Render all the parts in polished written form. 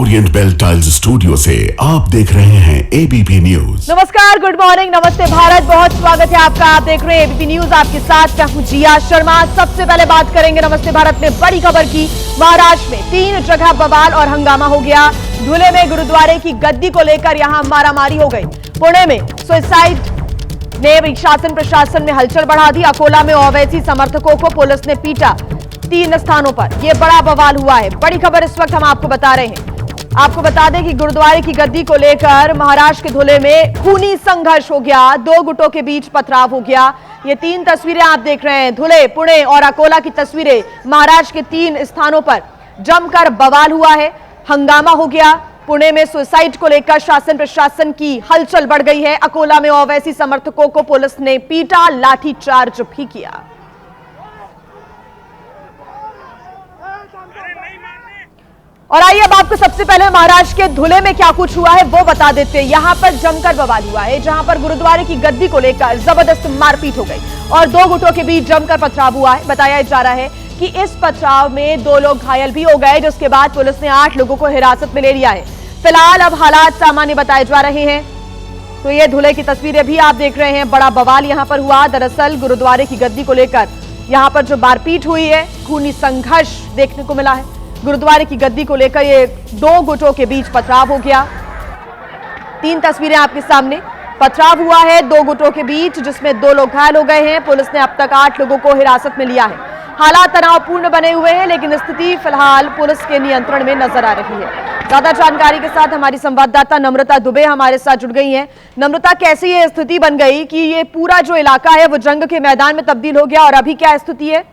Orient bell tiles studio से आप देख रहे हैं एबीपी न्यूज। नमस्कार, गुड मॉर्निंग, नमस्ते भारत, बहुत स्वागत है आपका। आप देख रहे हैं एबीपी न्यूज, आपके साथ मैं हूं जिया शर्मा। सबसे पहले बात करेंगे नमस्ते भारत में बड़ी खबर की। महाराष्ट्र में 3 जगह बवाल और हंगामा हो गया। धुले में गुरुद्वारे की गद्दी को लेकर यहां मारामारी हो गई। पुणे में सुसाइड ने शासन प्रशासन में हलचल बढ़ा दी। अकोला में ओवैसी समर्थकों को पुलिस ने पीटा। 3 स्थानों पर यह बड़ा बवाल हुआ है। बड़ी खबर इस वक्त हम आपको बता रहे हैं। आपको बता दें कि गुरुद्वारे की गद्दी को लेकर महाराष्ट्र के धुले में खूनी संघर्ष हो गया। 2 गुटों के बीच पथराव हो गया। ये 3 तस्वीरें आप देख रहे हैं, धुले, पुणे और अकोला की तस्वीरें। महाराष्ट्र के 3 स्थानों पर जमकर बवाल हुआ है, हंगामा हो गया। पुणे में सुसाइड को लेकर शासन प्रशासन की हलचल बढ़ गई है। अकोला में ओवैसी समर्थकों को पुलिस ने पीटा, लाठीचार्ज भी किया। और आइए अब आपको सबसे पहले महाराष्ट्र के धुले में क्या कुछ हुआ है वो बता देते हैं। यहां पर जमकर बवाल हुआ है, जहां पर गुरुद्वारे की गद्दी को लेकर जबरदस्त मारपीट हो गई और 2 गुटों के बीच जमकर पथराव हुआ है। बताया जा रहा है कि इस पथराव में 2 लोग घायल भी हो गए, जिसके बाद पुलिस ने 8 लोगों को हिरासत में ले लिया है। फिलहाल अब हालात सामान्य बताए जा रहे हैं। तो ये धुले की तस्वीरें भी आप देख रहे हैं। बड़ा बवाल यहां पर हुआ। दरअसल गुरुद्वारे की गद्दी को लेकर यहां पर जो मारपीट हुई है, खूनी संघर्ष देखने को मिला है। गुरुद्वारे की गद्दी को लेकर ये 2 गुटों के बीच पथराव हो गया। 3 तस्वीरें आपके सामने। पथराव हुआ है 2 गुटों के बीच, जिसमें 2 लोग घायल हो गए हैं। पुलिस ने अब तक 8 लोगों को हिरासत में लिया है। हालात तनावपूर्ण बने हुए हैं, लेकिन स्थिति फिलहाल पुलिस के नियंत्रण में नजर आ रही है। ज्यादा जानकारी के साथ हमारी संवाददाता नम्रता दुबे हमारे साथ जुड़ गई हैं। नम्रता, कैसी ये स्थिति बन गई कि ये पूरा जो इलाका है वो जंग के मैदान में तब्दील हो गया, और अभी क्या स्थिति है?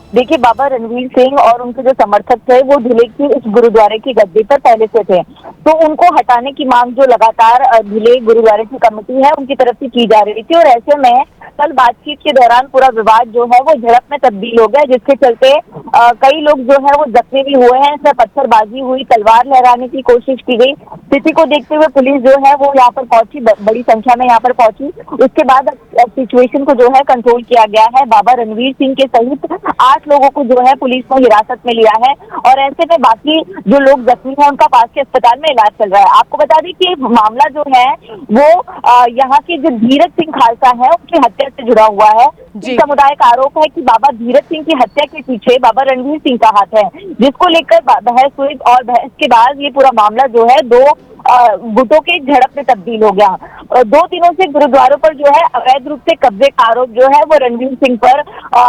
देखिए, बाबा रणवीर सिंह और उनके जो समर्थक थे वो धुले की इस गुरुद्वारे की गद्दी पर पहले से थे, तो उनको हटाने की मांग जो लगातार धुले गुरुद्वारे की कमेटी है उनकी तरफ से की जा रही थी। और ऐसे में कल बातचीत के दौरान पूरा विवाद जो है वो झड़प में तब्दील हो गया, जिसके चलते कई लोग जो है वो जख्मी भी हुए हैं। इसमें पत्थरबाजी हुई, तलवार लहराने की कोशिश की गई। स्थिति को देखते हुए पुलिस जो है वो यहाँ पर पहुंची, बड़ी संख्या में यहाँ पर पहुंची। उसके बाद सिचुएशन को जो है कंट्रोल किया गया है। बाबा रणवीर सिंह के सहित 8 लोगों को जो है पुलिस ने हिरासत में लिया है, और ऐसे में बाकी जो लोग जख्मी हैं उनका पास के अस्पताल में इलाज चल रहा है। आपको बता दें कि मामला जो है वो यहाँ के जो धीरज सिंह खालसा है उनकी हत्या से जुड़ा हुआ है। समुदाय का आरोप है कि बाबा धीरज सिंह की हत्या के पीछे बाबा रणवीर सिंह का हाथ है, जिसको लेकर बहस हुई, और बहस के बाद ये पूरा मामला जो है 2 गुटों के झड़प में तब्दील हो गया। 2 दिनों से गुरुद्वारों पर जो है अवैध रूप से कब्जे का आरोप जो है वो रणवीर सिंह पर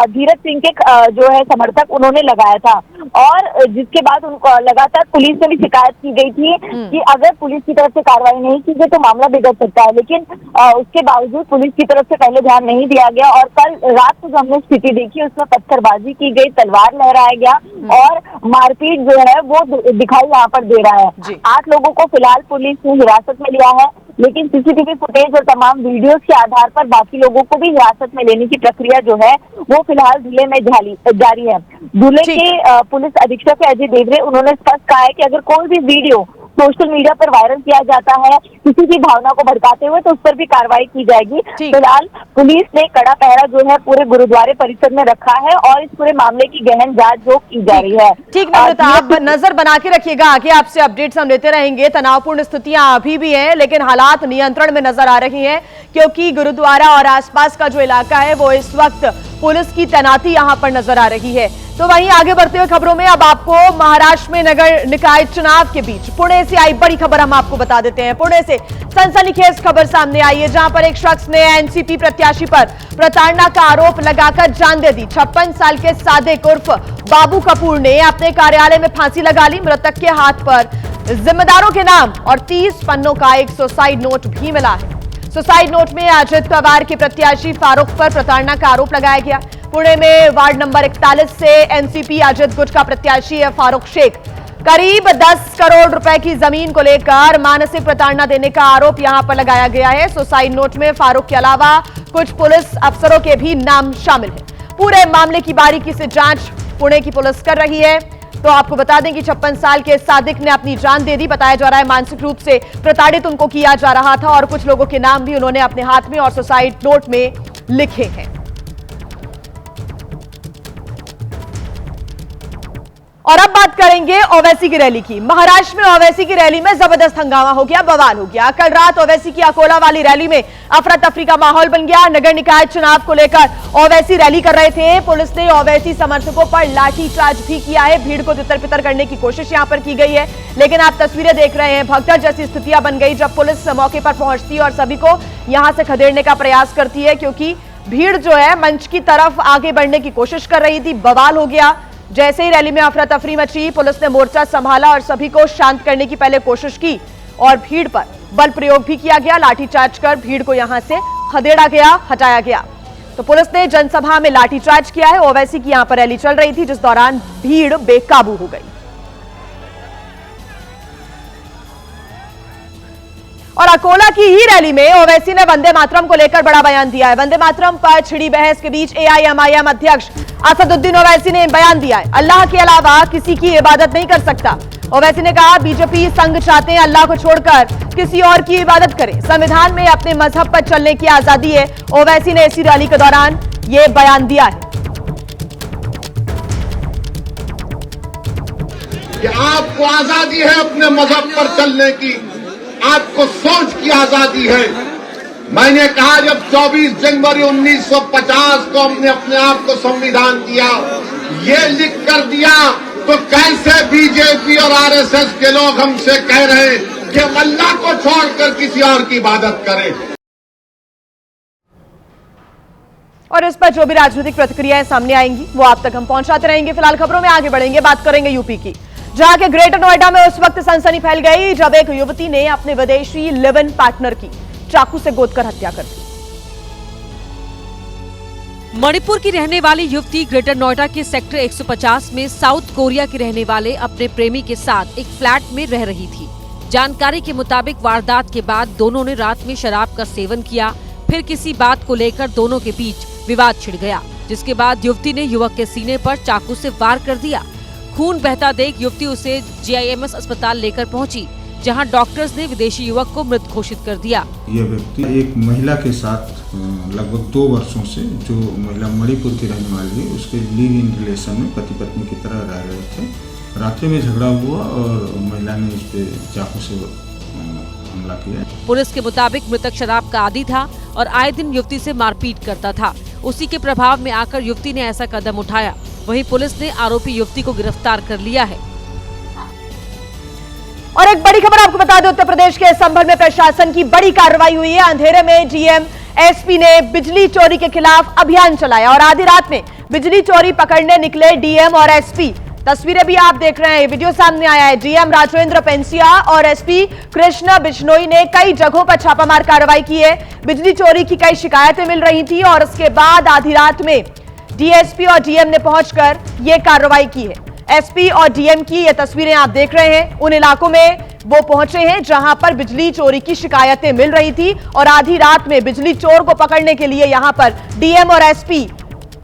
धीरज सिंह के जो है समर्थक उन्होंने लगाया था, और जिसके बाद उनको लगातार पुलिस से भी शिकायत की गई थी कि अगर पुलिस की तरफ से कार्रवाई नहीं की गई तो मामला बिगड़ सकता है। लेकिन उसके बावजूद पुलिस की तरफ से पहले ध्यान नहीं दिया गया, और कल रात को जो हमने स्थिति देखी उसमें पत्थरबाजी की गई, तलवार लहराया गया और मारपीट जो है वो दिखाई यहाँ पर दे रहा है। 8 लोगों को फिलहाल पुलिस ने हिरासत में लिया है, लेकिन सीसीटीवी फुटेज और तमाम वीडियोस के आधार पर बाकी लोगों को भी हिरासत में लेने की प्रक्रिया जो है वो फिलहाल जिले में जारी है। जिले के पुलिस अधीक्षक अजय देवरे उन्होंने स्पष्ट कहा है कि अगर कोई भी वीडियो सोशल मीडिया पर वायरल किया जाता है किसी की भावना को भड़काते हुए तो उस पर भी कार्रवाई की जाएगी। फिलहाल पुलिस ने कड़ा पहरा जो है पूरे गुरुद्वारे परिसर में रखा है, और इस पूरे मामले की गहन जांच जो की जा रही है। ठीक नम्रता, आप नजर बना के रखिएगा, आगे आपसे अपडेट्स हम लेते रहेंगे। तनावपूर्ण स्थितियां अभी भी हैं, लेकिन हालात नियंत्रण में नजर आ रही हैं, क्योंकि गुरुद्वारा और आसपास का जो इलाका है वो इस वक्त पुलिस की तैनाती यहां पर नजर आ रही है। तो वहीं आगे बढ़ते हुए खबरों में अब आपको महाराष्ट्र में नगर निकाय चुनाव के बीच पुणे से आई बड़ी खबर हम आपको बता देते हैं। पुणे से सनसनीखेज खबर सामने आई है, जहां पर एक शख्स ने एनसीपी प्रत्याशी पर प्रताड़ना का आरोप लगाकर जान दे दी। 56 साल के सादिक उर्फ बाबू कपूर ने अपने कार्यालय में फांसी लगा ली। मृतक के हाथ पर जिम्मेदारों के नाम और 30 पन्नों का एक सुसाइड नोट भी मिला है। सुसाइड नोट में अजित पवार के प्रत्याशी फारूक पर प्रताड़ना का आरोप लगाया गया। पुणे में वार्ड नंबर 41 से एनसीपी अजित गुट का प्रत्याशी है फारूक शेख। करीब 10 करोड़ रुपए की जमीन को लेकर मानसिक प्रताड़ना देने का आरोप यहां पर लगाया गया है। सुसाइड नोट में फारूक के अलावा कुछ पुलिस अफसरों के भी नाम शामिल हैं। पूरे मामले की बारीकी से जांच पुणे की पुलिस कर रही है। तो आपको बता दें कि 56 साल के सादिक ने अपनी जान दे दी। बताया जा रहा है मानसिक रूप से प्रताड़ित उनको किया जा रहा था, और कुछ लोगों के नाम भी उन्होंने अपने हाथ में और सुसाइड नोट में लिखे हैं। और अब बात करेंगे ओवैसी की रैली की। महाराष्ट्र में ओवैसी की रैली में जबरदस्त हंगामा हो गया, बवाल हो गया। कल रात ओवैसी की अकोला वाली रैली में अफरा तफरी का माहौल बन गया। नगर निकाय चुनाव को लेकर ओवैसी रैली कर रहे थे। पुलिस ने ओवैसी समर्थकों पर लाठीचार्ज भी किया है। भीड़ को तितर बितर करने की कोशिश यहां पर की गई है, लेकिन आप तस्वीरें देख रहे हैं, भगदड़ जैसी स्थितियां बन गई जब पुलिस मौके पर पहुंचती है और सभी को यहां से खदेड़ने का प्रयास करती है, क्योंकि भीड़ जो है मंच की तरफ आगे बढ़ने की कोशिश कर रही थी। बवाल हो गया। जैसे ही रैली में अफरा तफरी मची, पुलिस ने मोर्चा संभाला और सभी को शांत करने की पहले कोशिश की और भीड़ पर बल प्रयोग भी किया गया। लाठीचार्ज कर भीड़ को यहां से खदेड़ा गया, हटाया गया। तो पुलिस ने जनसभा में लाठीचार्ज किया है। ओवैसी की यहां पर रैली चल रही थी, जिस दौरान भीड़ बेकाबू हो गई। और अकोला की ही रैली में ओवैसी ने वंदे मातरम को लेकर बड़ा बयान दिया है। वंदे मातरम पर छिड़ी बहस के बीच एआईएमआईएम अध्यक्ष असदुद्दीन ओवैसी ने बयान दिया है, अल्लाह के अलावा किसी की इबादत नहीं कर सकता। ओवैसी ने कहा, बीजेपी संघ चाहते हैं अल्लाह को छोड़कर किसी और की इबादत करें। संविधान में अपने मजहब पर चलने की आजादी है। ओवैसी ने इसी रैली के दौरान यह बयान दिया है कि आपको आजादी है अपने मजहब पर चलने की, आपको सोच की आजादी है। मैंने कहा जब 24 जनवरी 1950 को हमने अपने आप को संविधान दिया, ये लिख कर दिया, तो कैसे बीजेपी और आरएसएस के लोग हमसे कह रहे हैं कि हम अल्लाह को छोड़कर किसी और की इबादत करें। और इस पर जो भी राजनीतिक प्रतिक्रियाएं सामने आएंगी वो आप तक हम पहुंचाते रहेंगे। फिलहाल खबरों में आगे बढ़ेंगे, बात करेंगे यूपी की, जहां के ग्रेटर नोएडा में उस वक्त सनसनी फैल गई जब एक युवती ने अपने विदेशी लिव इन पार्टनर की चाकू से गोदकर हत्या कर दी। मणिपुर की रहने वाली युवती ग्रेटर नोएडा के सेक्टर 150 में साउथ कोरिया के रहने वाले अपने प्रेमी के साथ एक फ्लैट में रह रही थी। जानकारी के मुताबिक वारदात के बाद दोनों ने रात में शराब का सेवन किया। फिर किसी बात को लेकर दोनों के बीच विवाद छिड़ गया, जिसके बाद युवती ने युवक के सीने पर चाकू से वार कर दिया। खून बहता देख युवती उसे जीआईएमएस अस्पताल लेकर पहुंची, जहां डॉक्टर्स ने विदेशी युवक को मृत घोषित कर दिया। यह व्यक्ति एक महिला के साथ लगभग 2 वर्षों से, जो महिला मणिपुर की रहने वाली है, उसके लिव इन रिलेशन में पति पत्नी की तरह रह रहे थे। रात्रि में झगड़ा हुआ और महिला ने इस पे चाकू से हमला किया। पुलिस के मुताबिक मृतक शराब का आदी था और आए दिन युवती से मारपीट करता था। उसी के प्रभाव में आकर युवती ने ऐसा कदम उठाया। वहीं पुलिस ने आरोपी युवती को गिरफ्तार कर लिया है। और एक बड़ी खबर आपको बता दें, उत्तर प्रदेश के संभल में प्रशासन की बड़ी कार्रवाई हुई है। अंधेरे में डीएम एसपी ने बिजली चोरी के खिलाफ अभियान चलाया और आधी रात में बिजली चोरी पकड़ने निकले डीएम और एसपी। तस्वीरें भी आप देख रहे हैं, वीडियो सामने आया है। डीएम राजेंद्र पेंसिया और एसपी कृष्ण बिश्नोई ने कई जगहों पर छापामार कार्रवाई की है। बिजली चोरी की कई शिकायतें मिल रही थी और उसके बाद आधी रात में डीएसपी और डीएम ने पहुंचकर यह कार्रवाई की है। एसपी और डीएम की ये तस्वीरें आप देख रहे हैं, उन इलाकों में वो पहुंचे हैं जहां पर बिजली चोरी की शिकायतें मिल रही थी और आधी रात में बिजली चोर को पकड़ने के लिए यहां पर डीएम और एसपी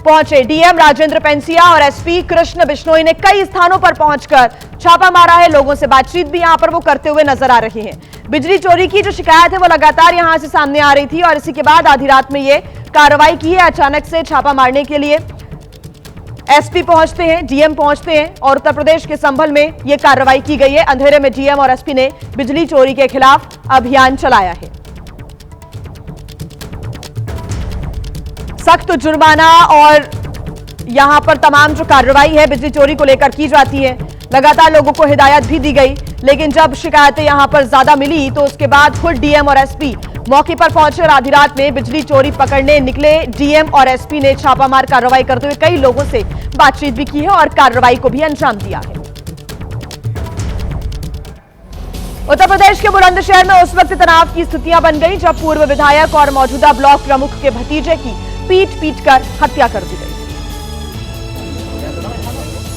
पहुंचे। डीएम राजेंद्र पेंसिया और एसपी कृष्ण बिश्नोई ने कई स्थानों पर पहुंचकर छापा मारा है। लोगों से बातचीत भी यहां पर वो करते हुए नजर आ रहे हैं। बिजली चोरी की जो शिकायत है वो लगातार यहां से सामने आ रही थी और इसी के बाद आधी रात में ये कार्रवाई की है। अचानक से छापा मारने के लिए एसपी पहुंचते हैं, डीएम पहुंचते हैं और उत्तर प्रदेश के संभल में यह कार्रवाई की गई है। अंधेरे में डीएम और एसपी ने बिजली चोरी के खिलाफ अभियान चलाया है। सख्त जुर्माना और यहां पर तमाम जो कार्रवाई है बिजली चोरी को लेकर की जाती है। लगातार लोगों को हिदायत भी दी गई, लेकिन जब शिकायतें यहां पर ज्यादा मिली तो उसके बाद खुद डीएम और एसपी मौके पर पहुंचे और आधी रात में बिजली चोरी पकड़ने निकले। डीएम और एसपी ने छापामार कार्रवाई करते हुए कई लोगों से बातचीत भी की है और कार्रवाई को भी अंजाम दिया है। उत्तर प्रदेश के बुलंदशहर में उस वक्त तनाव की स्थितियां बन गई जब पूर्व विधायक और मौजूदा ब्लॉक प्रमुख के भतीजे की पीट कर हत्या कर दी गई।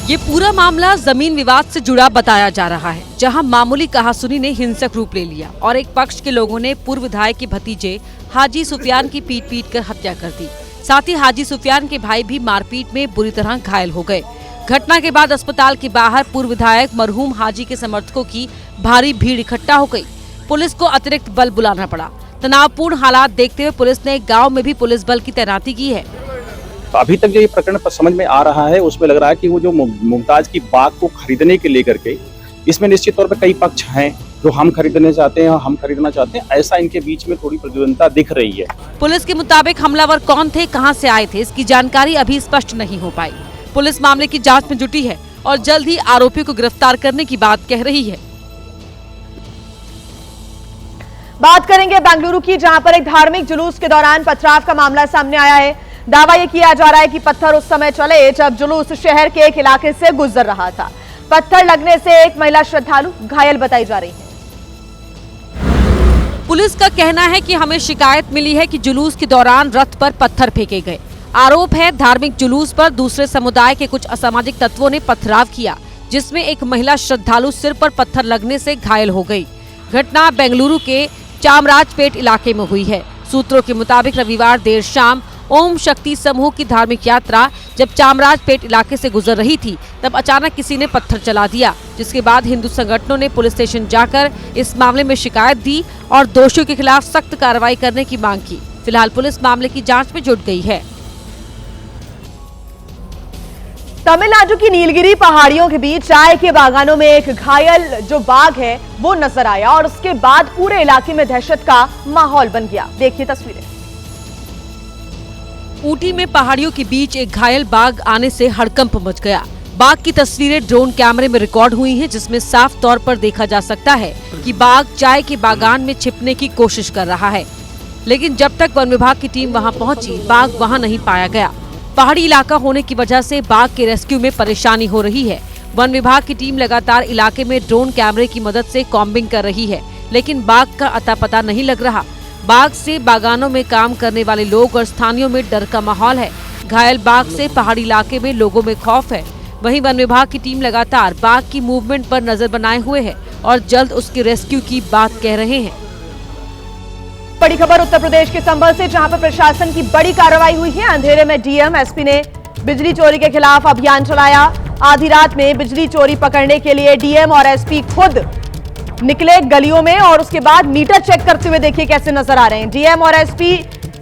ये पूरा मामला जमीन विवाद से जुड़ा बताया जा रहा है, जहां मामूली कहासुनी ने हिंसक रूप ले लिया और एक पक्ष के लोगों ने पूर्व विधायक के भतीजे हाजी सुफियान की पीट कर हत्या कर दी। साथ ही हाजी सुफियान के भाई भी मारपीट में बुरी तरह घायल हो गए। घटना के बाद अस्पताल के बाहर पूर्व विधायक मरहूम हाजी के समर्थकों की भारी भीड़ इकट्ठा हो गई। पुलिस को अतिरिक्त बल बुलाना पड़ा। तनावपूर्ण हालात देखते हुए पुलिस ने गाँव में भी पुलिस बल की तैनाती की है। तो अभी तक जो ये प्रकरण समझ में आ रहा है उसमें लग रहा है कि वो जो मुमताज की बाग को खरीदने के लेकर के इसमें निश्चित तौर पर कई पक्ष हैं जो हम खरीदना चाहते हैं और हम खरीदना चाहते हैं, ऐसा इनके बीच में थोड़ी प्रतिद्वंदता दिख रही है। पुलिस के मुताबिक हमलावर कौन थे, कहां से आए थे, इसकी जानकारी अभी स्पष्ट नहीं हो पाई। पुलिस मामले की जांच में जुटी है और जल्द ही आरोपियों को गिरफ्तार करने की बात कह रही है। बात करेंगे बेंगलुरु की, जहां पर एक धार्मिक जुलूस के दौरान पथराव का मामला सामने आया है। दावा यह किया जा रहा है कि पत्थर उस समय चले जब जुलूस शहर के एक इलाके से गुजर रहा था। पत्थर लगने से एक महिला श्रद्धालु घायल बताई जा रही है। पुलिस का कहना है कि हमें शिकायत मिली है कि जुलूस के दौरान रथ पर पत्थर फेंके गए। आरोप है धार्मिक जुलूस पर दूसरे समुदाय के कुछ असामाजिक तत्वों ने पथराव किया, जिसमें एक महिला श्रद्धालु सिर पर पत्थर लगने से घायल हो गई। घटना बेंगलुरु के चामराजपेट इलाके में हुई है। सूत्रों के मुताबिक रविवार देर शाम ओम शक्ति समूह की धार्मिक यात्रा जब चामराजपेट इलाके से गुजर रही थी, तब अचानक किसी ने पत्थर चला दिया, जिसके बाद हिंदू संगठनों ने पुलिस स्टेशन जाकर इस मामले में शिकायत दी और दोषियों के खिलाफ सख्त कार्रवाई करने की मांग की। फिलहाल पुलिस मामले की जांच में जुट गई है। तमिलनाडु की नीलगिरी पहाड़ियों के बीच चाय के बागानों में एक घायल जो बाघ है वो नजर आया और उसके बाद पूरे इलाके में दहशत का माहौल बन गया। देखिए तस्वीरें। ऊटी में पहाड़ियों के बीच एक घायल बाघ आने से हड़कंप मच गया। बाघ की तस्वीरें ड्रोन कैमरे में रिकॉर्ड हुई हैं, जिसमें साफ तौर पर देखा जा सकता है कि बाघ चाय के बागान में छिपने की कोशिश कर रहा है, लेकिन जब तक वन विभाग की टीम वहां पहुंची, बाघ वहां नहीं पाया गया। पहाड़ी इलाका होने की वजह से बाघ के रेस्क्यू में परेशानी हो रही है। वन विभाग की टीम लगातार इलाके में ड्रोन कैमरे की मदद से कॉम्बिंग कर रही है, लेकिन बाघ का अता पता नहीं लग रहा। बाघ से बागानों में काम करने वाले लोग और स्थानीयों में डर का माहौल है। घायल बाघ से पहाड़ी इलाके में लोगों में खौफ है। वहीं वन विभाग की टीम लगातार बाघ की मूवमेंट पर नजर बनाए हुए है और जल्द उसके रेस्क्यू की बात कह रहे हैं। बड़ी खबर उत्तर प्रदेश के संभल से, जहां पर प्रशासन की बड़ी कार्रवाई हुई है। अंधेरे में डीएम एसपी ने बिजली चोरी के खिलाफ अभियान चलाया। आधी रात में बिजली चोरी पकड़ने के लिए डीएम और एसपी खुद निकले गलियों में और उसके बाद मीटर चेक करते हुए देखिए कैसे नजर आ रहे हैं। डीएम और एसपी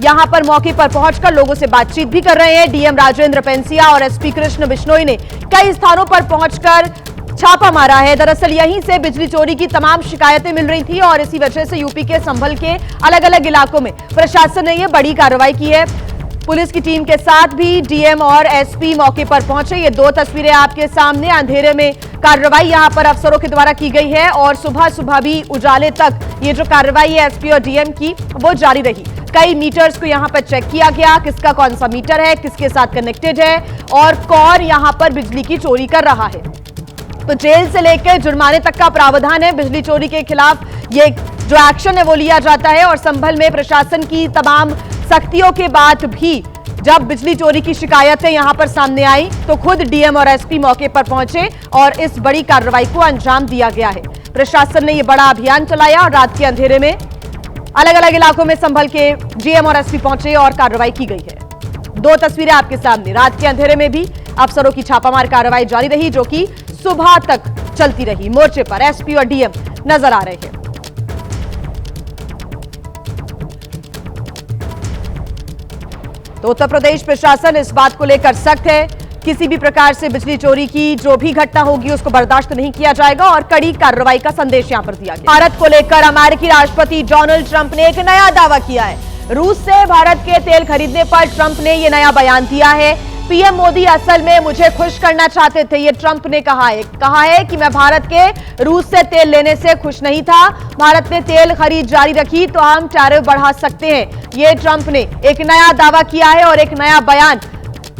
यहां पर मौके पर पहुंचकर लोगों से बातचीत भी कर रहे हैं। डीएम राजेंद्र पेंसिया और एसपी कृष्ण बिश्नोई ने कई स्थानों पर पहुंचकर छापा मारा है। दरअसल यहीं से बिजली चोरी की तमाम शिकायतें मिल रही थी और इसी वजह से यूपी के संभल के अलग अलग इलाकों में प्रशासन ने यह बड़ी कार्रवाई की है। पुलिस की टीम के साथ भी डीएम और एसपी मौके पर पहुंचे। ये दो तस्वीरें आपके सामने। अंधेरे में कार्रवाई यहां पर अफसरों के द्वारा की गई है और सुबह सुबह भी उजाले तक ये जो कार्रवाई है एसपी और डीएम की वो जारी रही। कई मीटर्स को यहां पर चेक किया गया, किसका कौन सा मीटर है, किसके साथ कनेक्टेड है और कौन यहां पर बिजली की चोरी कर रहा है। तो जेल से लेकर जुर्माने तक का प्रावधान है। बिजली चोरी के खिलाफ ये जो एक्शन है वो लिया जाता है और संभल में प्रशासन की तमाम सख्तियों के बाद भी जब बिजली चोरी की शिकायतें यहां पर सामने आई तो खुद डीएम और एसपी मौके पर पहुंचे और इस बड़ी कार्रवाई को अंजाम दिया गया है। प्रशासन ने यह बड़ा अभियान चलाया और रात के अंधेरे में अलग अलग इलाकों में संभल के डीएम और एसपी पहुंचे और कार्रवाई की गई है। दो तस्वीरें आपके सामने। रात के अंधेरे में भी अफसरों की छापामार कार्रवाई जारी रही, जो कि सुबह तक चलती रही। मोर्चे पर एसपी और डीएम नजर आ रहे हैं। तो उत्तर प्रदेश प्रशासन इस बात को लेकर सख्त है। किसी भी प्रकार से बिजली चोरी की जो भी घटना होगी उसको बर्दाश्त नहीं किया जाएगा और कड़ी कार्रवाई का संदेश यहां पर दिया गया। भारत को लेकर अमेरिकी राष्ट्रपति डोनाल्ड ट्रंप ने एक नया दावा किया है। रूस से भारत के तेल खरीदने पर ट्रंप ने यह नया बयान दिया है। पीएम मोदी असल में मुझे खुश करना चाहते थे, ये ट्रंप ने कहा है कि मैं भारत के रूस से तेल लेने से खुश नहीं था। भारत ने तेल खरीद जारी रखी तो हम टैरिफ बढ़ा सकते हैं। ये ट्रंप ने एक नया दावा किया है और एक नया बयान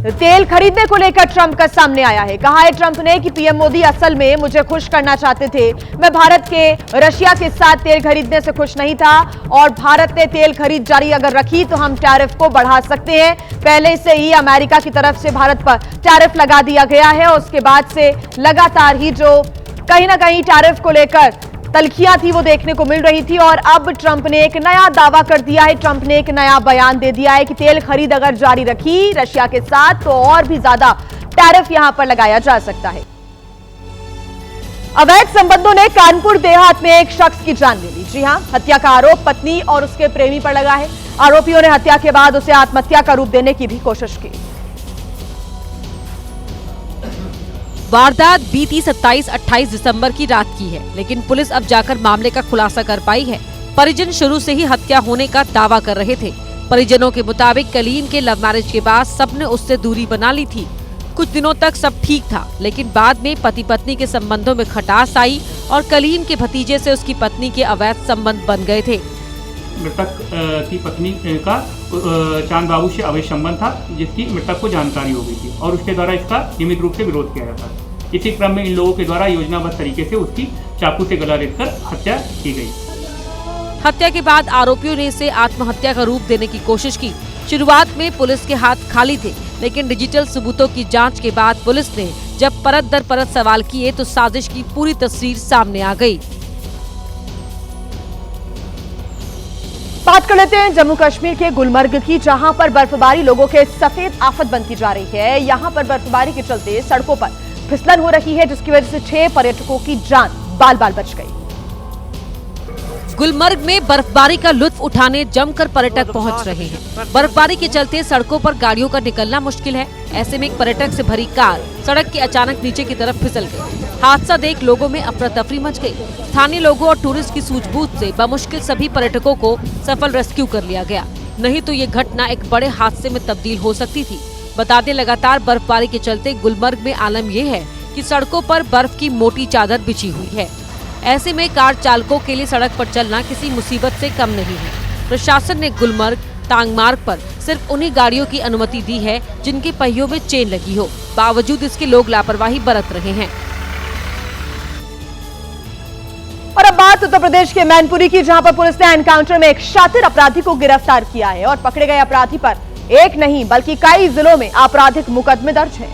तेल खरीदने को लेकर ट्रंप का सामने आया है। कहा है ट्रंप ने कि पीएम मोदी असल में मुझे खुश करना चाहते थे। मैं भारत के रशिया के साथ तेल खरीदने से खुश नहीं था और भारत ने तेल खरीद जारी अगर रखी तो हम टैरिफ को बढ़ा सकते हैं। पहले से ही अमेरिका की तरफ से भारत पर टैरिफ लगा दिया गया है और उसके बाद से लगातार ही जो कहीं ना कहीं टैरिफ को लेकर तल्खियां थी वो देखने को मिल रही थी और अब ट्रंप ने एक नया दावा कर दिया है। ट्रंप ने एक नया बयान दे दिया है कि तेल खरीद अगर जारी रखी रशिया के साथ तो और भी ज्यादा टैरिफ यहां पर लगाया जा सकता है। अवैध संबंधों ने कानपुर देहात में एक शख्स की जान ले ली। जी हां, हत्या का आरोप पत्नी और उसके प्रेमी पर लगा है। आरोपियों ने हत्या के बाद उसे आत्महत्या का रूप देने की भी कोशिश की। वारदात बीती 27-28 दिसंबर की रात की है, लेकिन पुलिस अब जाकर मामले का खुलासा कर पाई है। परिजन शुरू से ही हत्या होने का दावा कर रहे थे। परिजनों के मुताबिक कलीम के लव मैरिज के बाद सबने उससे दूरी बना ली थी। कुछ दिनों तक सब ठीक था, लेकिन बाद में पति पत्नी के संबंधों में खटास आई और कलीम के भतीजे से उसकी पत्नी के अवैध संबंध बन गए थे। मृतक की पत्नी का चांद बाबू से अवैध संबंध था, जिसकी मृतक को जानकारी हो गई थी और उसके द्वारा इसका नियमित रूप से विरोध किया जाता था। इसी क्रम में इन लोगों के द्वारा योजनाबद्ध तरीके से उसकी चाकू से गला रेतकर हत्या की गई। हत्या के बाद आरोपियों ने इसे आत्महत्या का रूप देने की कोशिश की। शुरुआत में पुलिस के हाथ खाली थे, लेकिन डिजिटल सबूतों की जांच के बाद पुलिस ने जब परत दर परत सवाल किए तो साजिश की पूरी तस्वीर सामने आ गई। बात कर लेते हैं जम्मू कश्मीर के गुलमर्ग की, जहां पर बर्फबारी लोगों के सफेद आफत बनती जा रही है। यहां पर बर्फबारी के चलते सड़कों पर फिसलन हो रही है, जिसकी वजह से 6 पर्यटकों की जान बाल बाल बच गई। गुलमर्ग में बर्फबारी का लुत्फ उठाने जमकर पर्यटक पहुंच रहे हैं। बर्फबारी के चलते सड़कों पर गाड़ियों का निकलना मुश्किल है। ऐसे में एक पर्यटक से भरी कार सड़क के अचानक नीचे की तरफ फिसल गई। हादसा देख लोगों में अफरा तफरी मच गई। स्थानीय लोगों और टूरिस्ट की सूझबूझ से बमुश्किल सभी पर्यटकों को सफल रेस्क्यू कर लिया गया, नहीं तो ये घटना एक बड़े हादसे में तब्दील हो सकती थी। बता दें, लगातार बर्फबारी के चलते गुलमर्ग में आलम यह है कि सड़कों पर बर्फ की मोटी चादर बिछी हुई है। ऐसे में कार चालकों के लिए सड़क पर चलना किसी मुसीबत से कम नहीं है। प्रशासन ने गुलमर्ग टांग मार्ग पर सिर्फ उन्हीं गाड़ियों की अनुमति दी है जिनके पहियों में चेन लगी हो। बावजूद इसके लोग लापरवाही बरत रहे हैं। और अब बात उत्तर प्रदेश के मैनपुरी की, जहां पर पुलिस ने एनकाउंटर में एक शातिर अपराधी को गिरफ्तार किया है और पकड़े गए अपराधी पर एक नहीं बल्कि कई जिलों में आपराधिक मुकदमे दर्ज है।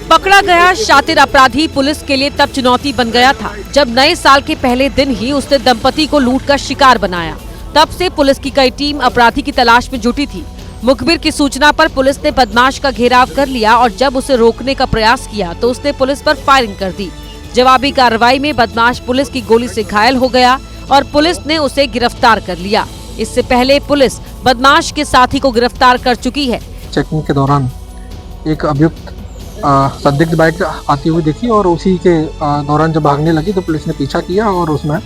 पकड़ा गया शातिर अपराधी पुलिस के लिए तब चुनौती बन गया था जब नए साल के पहले दिन ही उसने दंपति को लूट का शिकार बनाया। तब से पुलिस की कई टीम अपराधी की तलाश में जुटी थी। मुखबिर की सूचना पर पुलिस ने बदमाश का घेराव कर लिया और जब उसे रोकने का प्रयास किया तो उसने पुलिस पर फायरिंग कर दी। जवाबी कार्रवाई में बदमाश पुलिस की गोली से घायल हो गया और पुलिस ने उसे गिरफ्तार कर लिया। इससे पहले पुलिस बदमाश के साथी को गिरफ्तार कर चुकी है। चेकिंग के दौरान एक अभियुक्त संदिग्ध बाइक आती हुई देखी और उसी के दौरान जब भागने लगी तो पुलिस ने पीछा किया और उसमें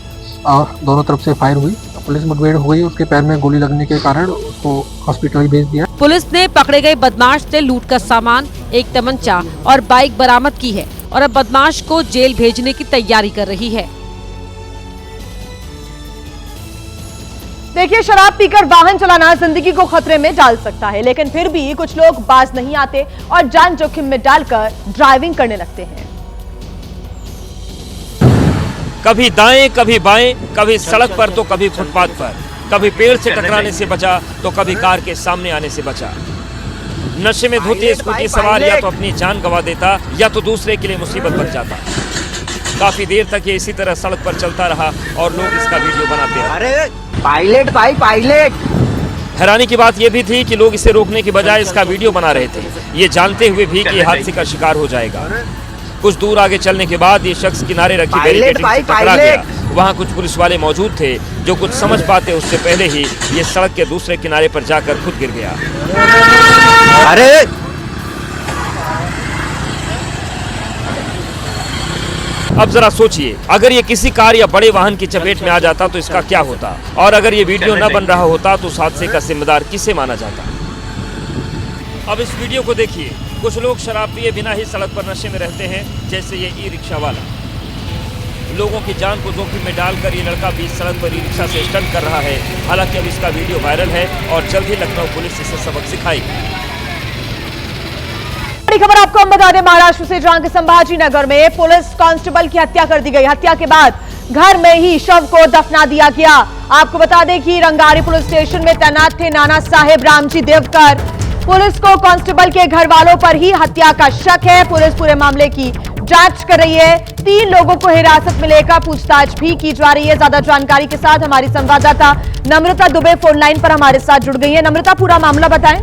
दोनों तरफ से फायर हुई। पुलिस मुठभेड़ हुई, उसके पैर में गोली लगने के कारण उसको हॉस्पिटल भेज दिया। पुलिस ने पकड़े गए बदमाश से लूट का सामान, एक तमंचा और बाइक बरामद की है और अब बदमाश को जेल भेजने की तैयारी कर रही है। देखिए, शराब पीकर वाहन चलाना जिंदगी को खतरे में डाल सकता है, लेकिन फिर भी कुछ लोग बाज नहीं आते और जान जोखिम में डालकर ड्राइविंग करने लगते हैं। कभी दाएं कभी बाएं, कभी सड़क पर तो कभी फुटपाथ पर, कभी पेड़ से टकराने से बचा तो कभी कार के सामने आने से बचा। नशे में धोती स्कूटी सवार या तो अपनी जान गंवा देता या तो दूसरे के लिए मुसीबत बन जाता। काफी देर तक ये इसी तरह सड़क पर चलता रहा और लोग इसका वीडियो बनाते रहे। अरे पायलट भाई पायलट। हैरानी की बात यह भी थी कि लोग इसे रोकने के बजाय इसका वीडियो बना रहे थे, ये जानते हुए भी कि हादसे का शिकार हो जाएगा। कुछ दूर आगे चलने के बाद ये शख्स किनारे रखी बैरिकेडिंग से टकरा गया। वहाँ कुछ पुलिस वाले मौजूद थे जो कुछ समझ पाते उससे पहले ही ये सड़क के दूसरे किनारे पर जाकर खुद गिर गया। अरे अब जरा सोचिए, अगर ये किसी कार या बड़े वाहन की चपेट में आ जाता तो इसका क्या होता, और अगर ये वीडियो न बन रहा होता तो उस हादसे का जिम्मेदार किसे माना जाता। अब इस वीडियो को देखिए। कुछ लोग शराब पिए बिना ही सड़क पर नशे में रहते हैं, जैसे ये ई रिक्शा वाला। लोगों की जान को जोखिम में डालकर ये लड़का बीच सड़क पर ई रिक्शा से स्टंट कर रहा है। हालांकि अब इसका वीडियो वायरल है और जल्द ही लखनऊ पुलिस इसे सबक सिखाएगी। बड़ी खबर आपको हम बता दें, महाराष्ट्र से जहां के संभाजी नगर में पुलिस कांस्टेबल की हत्या कर दी गई। हत्या के बाद घर में ही शव को दफना दिया गया। आपको बता दें कि रंगारी पुलिस स्टेशन में तैनात थे नाना साहेब रामजी देवकर। पुलिस को कांस्टेबल के घर वालों पर ही हत्या का शक है। पुलिस पूरे मामले की जांच कर रही है। 3 लोगों को हिरासत में लेकर पूछताछ भी की जा रही है। ज्यादा जानकारी के साथ हमारी संवाददाता नम्रता दुबे फोन लाइन पर हमारे साथ जुड़ गई है। नम्रता, पूरा मामला बताएं।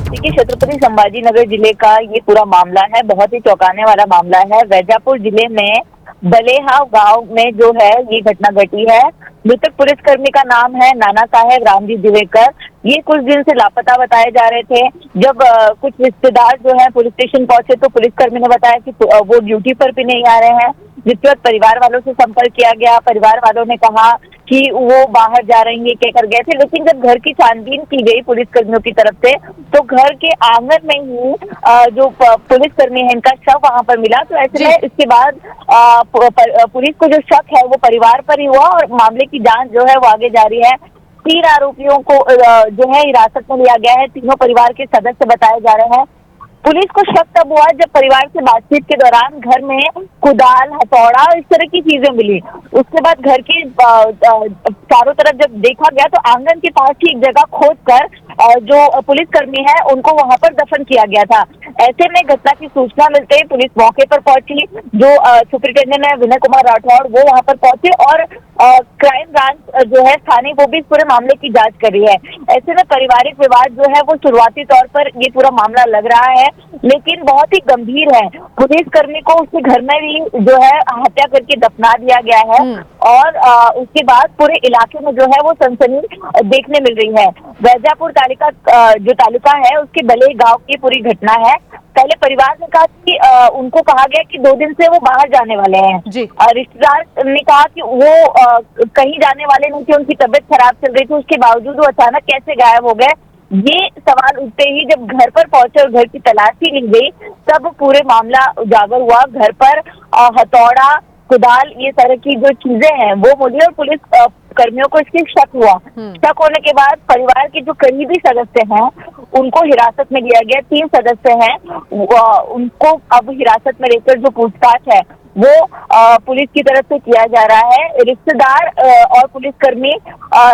देखिए, छत्रपति संभाजी नगर जिले का ये पूरा मामला है, बहुत ही चौंकाने वाला मामला है। वैजापुर जिले में बलेहा गांव में जो है ये घटना घटी है। मृतक पुलिसकर्मी का नाम है नाना साहेब रामजी दिवेकर। ये कुछ दिन से लापता बताए जा रहे थे। जब कुछ रिश्तेदार जो है पुलिस स्टेशन पहुंचे तो पुलिसकर्मी ने बताया कि वो ड्यूटी पर भी नहीं आ रहे हैं, जिसके बाद परिवार वालों से संपर्क किया गया। परिवार वालों ने कहा कि वो बाहर जा रही है, क्या कर गए थे, लेकिन जब घर की छानबीन की गई पुलिसकर्मियों की तरफ से तो घर के आंगन में ही जो पुलिसकर्मी है इनका शव वहां पर मिला। तो ऐसे में इसके बाद पुलिस को जो शक है वो परिवार पर ही हुआ और मामले की जांच जो है वो आगे जारी है। 3 आरोपियों को जो है हिरासत में लिया गया है। तीनों परिवार के सदस्य बताए जा रहे हैं। पुलिस को शक तब हुआ जब परिवार से बातचीत के दौरान घर में कुदाल, हथौड़ा इस तरह की चीजें मिली। उसके बाद घर के चारों तरफ जब देखा गया तो आंगन के पास ही एक जगह खोदकर जो पुलिसकर्मी है उनको वहां पर दफन किया गया था। ऐसे में घटना की सूचना मिलते ही पुलिस मौके पर पहुंची। जो सुपरिटेंडेंट है विनय कुमार राठौड़ वो वहां पर पहुंचे और क्राइम ब्रांच जो है स्थानीय वो भी इस पूरे मामले की जांच कर रही है। ऐसे में पारिवारिक विवाद जो है वो शुरुआती तौर पर ये पूरा मामला लग रहा है, लेकिन बहुत ही गंभीर है। पुलिसकर्मी को उसके घर में भी जो है हत्या करके दफना दिया गया है और उसके बाद पूरे इलाके में जो है वो सनसनी देखने मिल रही है। वैजापुर जो तालुका है उसके बले गांव की पूरी घटना है। पहले परिवार ने कहा कि उनको कहा गया कि 2 दिन से वो बाहर जाने वाले हैं। रिश्तेदार ने कहा कि वो कहीं जाने वाले नहीं थे, उनकी तबीयत खराब चल रही थी, उसके बावजूद वो अचानक कैसे गायब हो गए। ये सवाल उठते ही जब घर पर पहुंचे और घर की तलाशी ली गई तब पूरे मामला उजागर हुआ। घर पर हथौड़ा, कुदाल ये तरह की जो चीजें हैं वो मिली और पुलिस कर्मियों को इसकी शक हुआ। शक होने के बाद परिवार के जो करीबी सदस्य हैं उनको हिरासत में लिया गया। 3 सदस्य हैं, उनको अब हिरासत में लेकर जो पूछताछ है वो पुलिस की तरफ से किया जा रहा है। रिश्तेदार और पुलिसकर्मी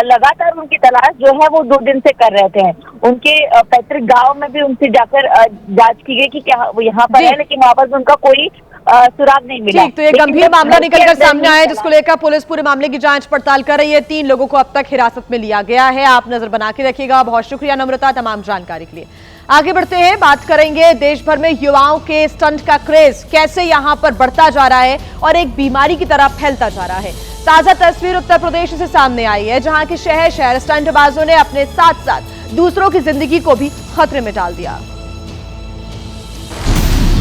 लगातार उनकी तलाश जो है वो 2 दिन से कर रहे थे। उनके पैतृक गांव में भी उनसे जाकर जांच की गई कि क्या वो यहाँ पर है, लेकिन वहां पर उनका कोई सुराग नहीं मिला। ठीक, तो ये गंभीर मामला निकलकर सामने आया जिसको लेकर पुलिस पूरे मामले की जांच पड़ताल कर रही है। 3 लोगों को अब तक हिरासत में लिया गया है। आप नजर बना के रखिएगा। बहुत शुक्रिया नम्रता तमाम जानकारी के लिए। आगे बढ़ते हैं, बात करेंगे देश भर में युवाओं के स्टंट का क्रेज कैसे यहां पर बढ़ता जा रहा है और एक बीमारी की तरह फैलता जा रहा है। ताजा तस्वीर उत्तर प्रदेश से सामने आई है जहां की शहर शहर स्टंटबाजों ने अपने साथ साथ दूसरों की जिंदगी को भी खतरे में डाल दिया।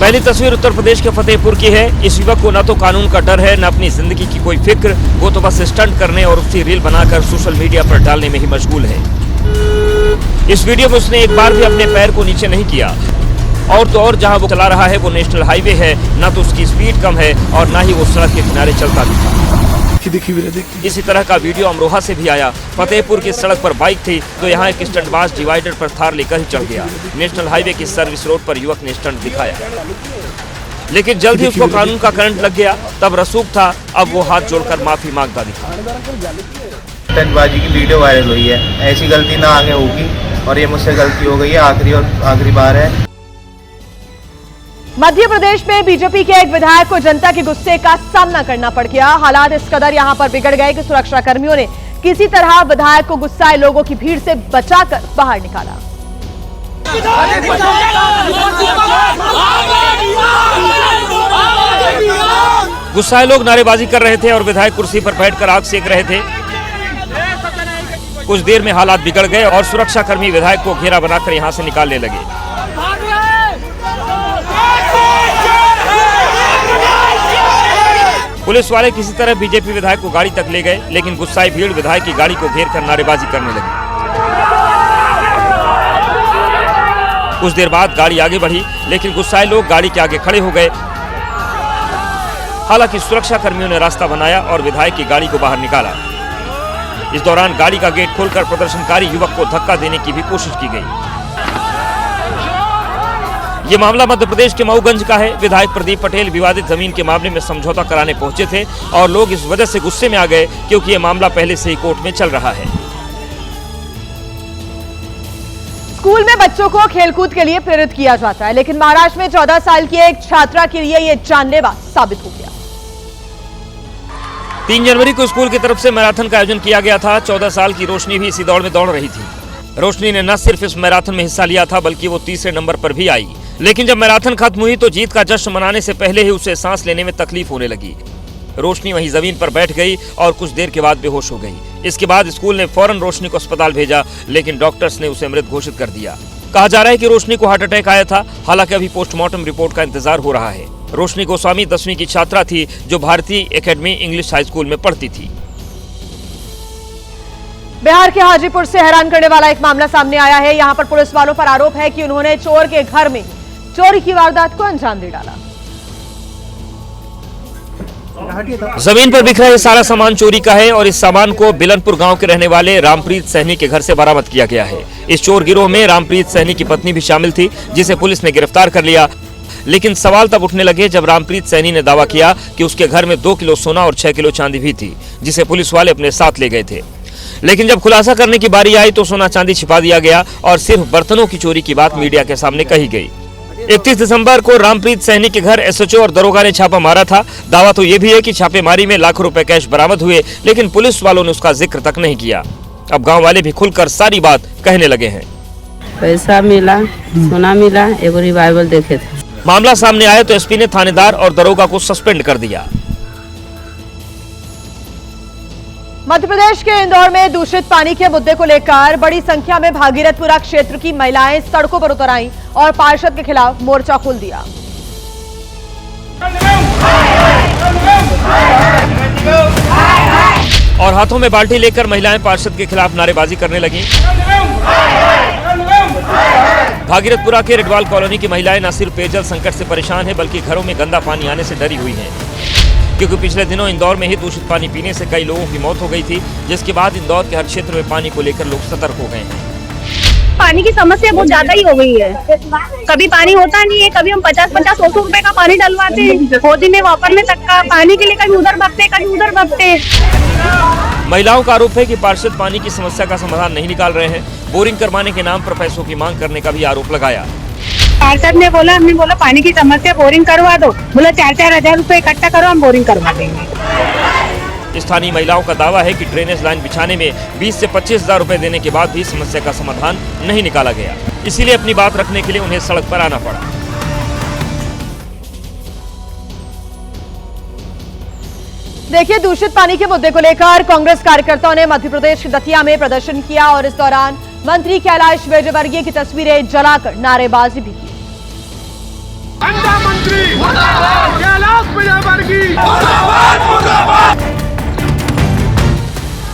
पहली तस्वीर उत्तर प्रदेश के फतेहपुर की है। इस युवक को न तो कानून का डर है न अपनी जिंदगी की कोई फिक्र, वो तो बस स्टंट करने और उसकी रील बनाकर सोशल मीडिया पर डालने में ही मशगूल है। इस वीडियो में उसने एक बार भी अपने पैर को नीचे नहीं किया। और तो और जहां वो चला रहा है वो नेशनल हाईवे है, न तो उसकी स्पीड कम है और न ही वो सड़क के किनारे चलता दिखा। इसी तरह का वीडियो अमरोहा से भी आया। फतेहपुर की सड़क पर बाइक थी तो यहाँ एक स्टंटबाज डिवाइडर पर थार लेकर ही चढ़ गया। नेशनल हाईवे की सर्विस रोड पर युवक ने स्टंट दिखाया, लेकिन जल्द ही उसको कानून का करंट लग गया। तब रसूख था, अब वो हाथ जोड़कर माफी मांगता दिखा। स्टंटबाजी की वीडियो वायरल हुई है, ऐसी गलती ना आगे होगी और ये मुझसे गलती हो गई है, आखिरी बार है। मध्य प्रदेश में बीजेपी के एक विधायक को जनता के गुस्से का सामना करना पड़ गया। हालात इस कदर यहां पर बिगड़ गए कि सुरक्षा कर्मियों ने किसी तरह विधायक को गुस्साए लोगों की भीड़ से बचाकर बाहर निकाला। गुस्साए लोग नारेबाजी कर रहे थे और विधायक कुर्सी पर बैठकर आग सेक रहे थे। कुछ देर में हालात बिगड़ गए और सुरक्षा कर्मी विधायक को घेरा बनाकर यहां से निकालने लगे। पुलिस वाले किसी तरह बीजेपी विधायक को गाड़ी तक ले गए, लेकिन गुस्साई भीड़ विधायक की गाड़ी को घेर कर नारेबाजी करने लगी। कुछ देर बाद गाड़ी आगे बढ़ी, लेकिन गुस्साए लोग गाड़ी के आगे खड़े हो गए। हालांकि सुरक्षा कर्मियों ने रास्ता बनाया और विधायक की गाड़ी को बाहर निकाला। इस दौरान गाड़ी का गेट खोलकर प्रदर्शनकारी युवक को धक्का देने की भी कोशिश की गई। ये मामला मध्य प्रदेश के मऊगंज का है। विधायक प्रदीप पटेल विवादित जमीन के मामले में समझौता कराने पहुंचे थे और लोग इस वजह से गुस्से में आ गए क्योंकि ये मामला पहले से ही कोर्ट में चल रहा है। स्कूल में बच्चों को खेलकूद के लिए प्रेरित किया जाता है, लेकिन महाराष्ट्र में 14 साल की एक छात्रा के लिए यह जानलेवा साबित हो गया। 3 जनवरी को स्कूल की तरफ से मैराथन का आयोजन किया गया था। 14 साल की रोशनी भी इसी दौड़ में दौड़ रही थी। रोशनी ने न सिर्फ इस मैराथन में हिस्सा लिया था बल्कि वो तीसरे नंबर पर भी आई। लेकिन जब मैराथन खत्म हुई तो जीत का जश्न मनाने से पहले ही उसे सांस लेने में तकलीफ होने लगी। रोशनी वहीं जमीन पर बैठ गई और कुछ देर के बाद बेहोश हो गई। इसके बाद स्कूल ने फौरन रोशनी को अस्पताल भेजा, लेकिन डॉक्टर्स ने उसे मृत घोषित कर दिया। कहा जा रहा है कि रोशनी को हार्ट अटैक आया था। हालांकि अभी पोस्टमार्टम रिपोर्ट का इंतजार हो रहा है। रोशनी गोस्वामी 10वीं की छात्रा थी जो भारतीय एकेडमी इंग्लिश हाई स्कूल में पढ़ती थी। बिहार के हाजीपुर से हैरान करने वाला एक मामला सामने आया है। यहां पर पुलिस वालों पर आरोप है कि उन्होंने चोर के घर में चोरी की वारदात को अंजाम दे डाला। जमीन पर बिखरा ये सारा सामान चोरी का है और इस सामान को बिलनपुर गांव के रहने वाले रामप्रीत सहनी के घर से बरामद किया गया है। इस चोर गिरोह में रामप्रीत सहनी की पत्नी भी शामिल थी, जिसे पुलिस ने गिरफ्तार कर लिया। लेकिन सवाल तब उठने लगे जब रामप्रीत सहनी ने दावा किया कि उसके घर में 2 किलो सोना और 6 किलो चांदी भी थी, जिसे पुलिस वाले अपने साथ ले गए थे। लेकिन जब खुलासा करने की बारी आई तो सोना चांदी छिपा दिया गया और सिर्फ बर्तनों की चोरी की बात मीडिया के सामने कही गई। 31 दिसंबर को रामप्रीत सहनी के घर एसएचओ और दरोगा ने छापा मारा था। दावा तो यह भी है कि छापेमारी में लाखों रुपए कैश बरामद हुए, लेकिन पुलिस वालों ने उसका जिक्र तक नहीं किया। अब गांव वाले भी खुलकर सारी बात कहने लगे हैं। पैसा मिला, सोना मिला, एगो रिवाइवल देखे थे। मामला सामने आया तो एसपी ने थानेदार और दरोगा को सस्पेंड कर दिया। मध्य प्रदेश के इंदौर में दूषित पानी के मुद्दे को लेकर बड़ी संख्या में भागीरथपुरा क्षेत्र की महिलाएं सड़कों पर उतर आईं और पार्षद के खिलाफ मोर्चा खोल दिया। और हाथों में बाल्टी लेकर महिलाएं पार्षद के खिलाफ नारेबाजी करने लगीं। भागीरथपुरा के रिडवाल कॉलोनी की महिलाएं न सिर्फ पेयजल संकट से परेशान हैं, बल्कि घरों में गंदा पानी आने से डरी हुई हैं, क्योंकि पिछले दिनों इंदौर में ही दूषित पानी पीने से कई लोगों की मौत हो गई थी, जिसके बाद इंदौर के हर क्षेत्र में पानी को लेकर लोग सतर्क हो गए हैं। पानी की समस्या बहुत ज्यादा ही हो गई है। कभी पानी होता नहीं है, कभी हम 50-50, 100 रुपए का पानी डलवाते हैं, होदी में वापरने तक का पानी के लिए कभी उधर भगते कभी उधर भगते। महिलाओं का आरोप है कि पार्षद पानी की समस्या का समाधान नहीं निकाल रहे हैं। बोरिंग करवाने के नाम पर पैसों की मांग करने का भी आरोप लगाया। पार्षद ने बोला, हमने बोला पानी की समस्या बोरिंग करवा दो, बोला 4-4 हजार रुपए इकट्ठा करो, हम बोरिंग करवा देंगे। स्थानीय महिलाओं का दावा है कि ड्रेनेज लाइन बिछाने में 20 से 25 हजार रुपए देने के बाद भी समस्या का समाधान नहीं निकाला गया। इसीलिए अपनी बात रखने के लिए उन्हें सड़क पर आना पड़ा। देखिए, दूषित पानी के मुद्दे को लेकर कांग्रेस कार्यकर्ताओं ने मध्य प्रदेश के दतिया में प्रदर्शन किया और इस दौरान मंत्री कैलाश विजयवर्गीय की तस्वीरें जलाकर नारेबाजी भी की। मंत्री कैलाश विजयवर्गीय।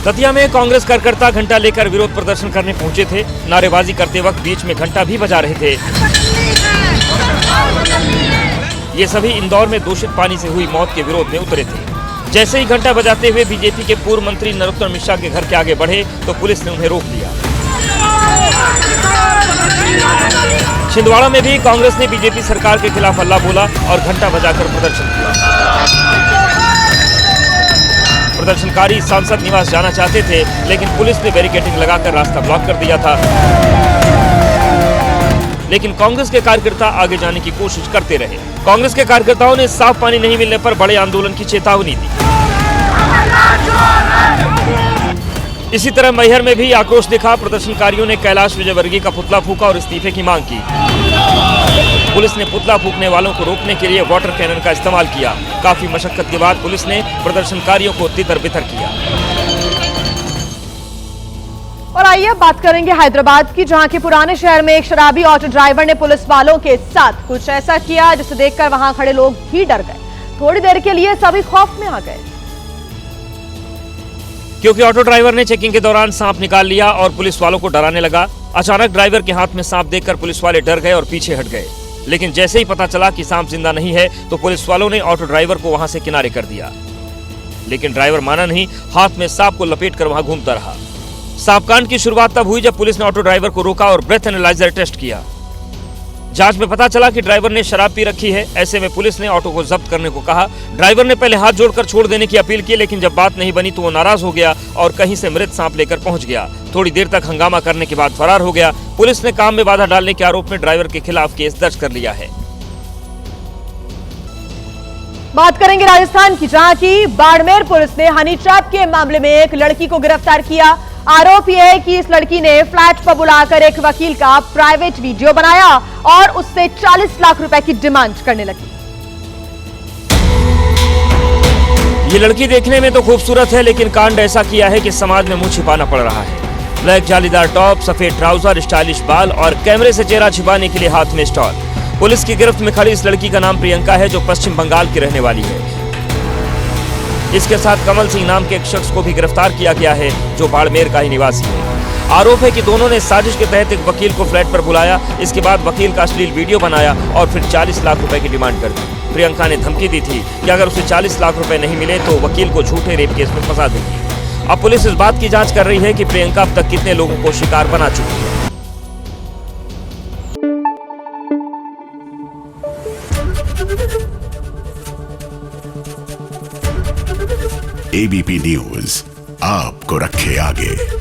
दतिया में कांग्रेस कार्यकर्ता घंटा लेकर विरोध प्रदर्शन करने पहुंचे थे। नारेबाजी करते वक्त बीच में घंटा भी बजा रहे थे। ये सभी इंदौर में दूषित पानी से हुई मौत के विरोध में उतरे थे। जैसे ही घंटा बजाते हुए बीजेपी के पूर्व मंत्री नरोत्तम मिश्रा के घर के आगे बढ़े तो पुलिस ने उन्हें रोक लिया। छिंदवाड़ा में भी कांग्रेस ने बीजेपी सरकार के खिलाफ हल्ला बोला और घंटा बजाकर प्रदर्शन किया। प्रदर्शनकारी सांसद निवास जाना चाहते थे, लेकिन पुलिस ने बैरिकेडिंग लगाकर रास्ता ब्लॉक कर दिया था। लेकिन कांग्रेस के कार्यकर्ता आगे जाने की कोशिश करते रहे। कांग्रेस के कार्यकर्ताओं ने साफ पानी नहीं मिलने पर बड़े आंदोलन की चेतावनी दी। इसी तरह मैहर में भी आक्रोश दिखा। प्रदर्शनकारियों ने कैलाश विजयवर्गीय का पुतला फूंका और इस्तीफे की मांग की। पुलिस ने पुतला फूंकने वालों को रोकने के लिए वाटर कैनन का इस्तेमाल किया। काफी मशक्कत के बाद पुलिस ने प्रदर्शनकारियों को तितर-बितर किया। और आइए अब बात करेंगे हैदराबाद की, जहां के पुराने शहर में एक शराबी ऑटो ड्राइवर ने पुलिस वालों के साथ कुछ ऐसा किया जिसे देखकर वहां खड़े लोग भी डर गए। थोड़ी देर के लिए सभी खौफ में आ गए, क्योंकि ऑटो ड्राइवर ने चेकिंग के दौरान सांप निकाल लिया और पुलिस वालों को डराने लगा। अचानक ड्राइवर के हाथ में सांप देखकर पुलिस वाले डर गए और पीछे हट गए। लेकिन जैसे ही पता चला कि सांप जिंदा नहीं है तो पुलिस वालों ने ऑटो ड्राइवर को वहां से किनारे कर दिया। लेकिन ड्राइवर माना नहीं, हाथ में सांप को लपेटकर वहां घूमता रहा। सांपकांड की शुरुआत तब हुई जब पुलिस ने ऑटो ड्राइवर को रोका और ब्रेथ एनालाइजर टेस्ट किया। जांच में पता चला कि ड्राइवर ने शराब पी रखी है। ऐसे में पुलिस ने ऑटो को जब्त करने को कहा। ड्राइवर ने पहले हाथ जोड़कर छोड़ देने की अपील की, लेकिन जब बात नहीं बनी तो वो नाराज हो गया और कहीं से मृत सांप लेकर पहुंच गया। थोड़ी देर तक हंगामा करने के बाद फरार हो गया। पुलिस ने काम में बाधा डालने के आरोप में ड्राइवर के खिलाफ केस दर्ज कर लिया है। बात करेंगे राजस्थान की, जहां की बाड़मेर पुलिस ने हनी ट्रैप के मामले में एक लड़की को गिरफ्तार किया। आरोप यह है कि इस लड़की ने फ्लैट पर बुलाकर एक वकील का प्राइवेट वीडियो बनाया और उससे 40 लाख रुपए की डिमांड करने लगी। ये लड़की देखने में तो खूबसूरत है, लेकिन कांड ऐसा किया है कि समाज में मुंह छिपाना पड़ रहा है। ब्लैक जालीदार टॉप, सफेद ट्राउजर, स्टाइलिश बाल और कैमरे से चेहरा छिपाने के लिए हाथ में स्टॉल। पुलिस की गिरफ्त में खड़ी इस लड़की का नाम प्रियंका है, जो पश्चिम बंगाल की रहने वाली है। इसके साथ कमल सिंह नाम के एक शख्स को भी गिरफ्तार किया गया है, जो बाड़मेर का ही निवासी है। आरोप है कि दोनों ने साजिश के तहत एक वकील को फ्लैट पर बुलाया, इसके बाद वकील का अश्लील वीडियो बनाया और फिर 40 लाख रुपए की डिमांड कर दी। प्रियंका ने धमकी दी थी कि अगर उसे 40 लाख रुपए नहीं मिले तो वकील को झूठे रेप केस में फंसा देगी। अब पुलिस इस बात की जांच कर रही है कि प्रियंका अब तक कितने लोगों को शिकार बना चुकी है। एबीपी न्यूज आपको रखे आगे।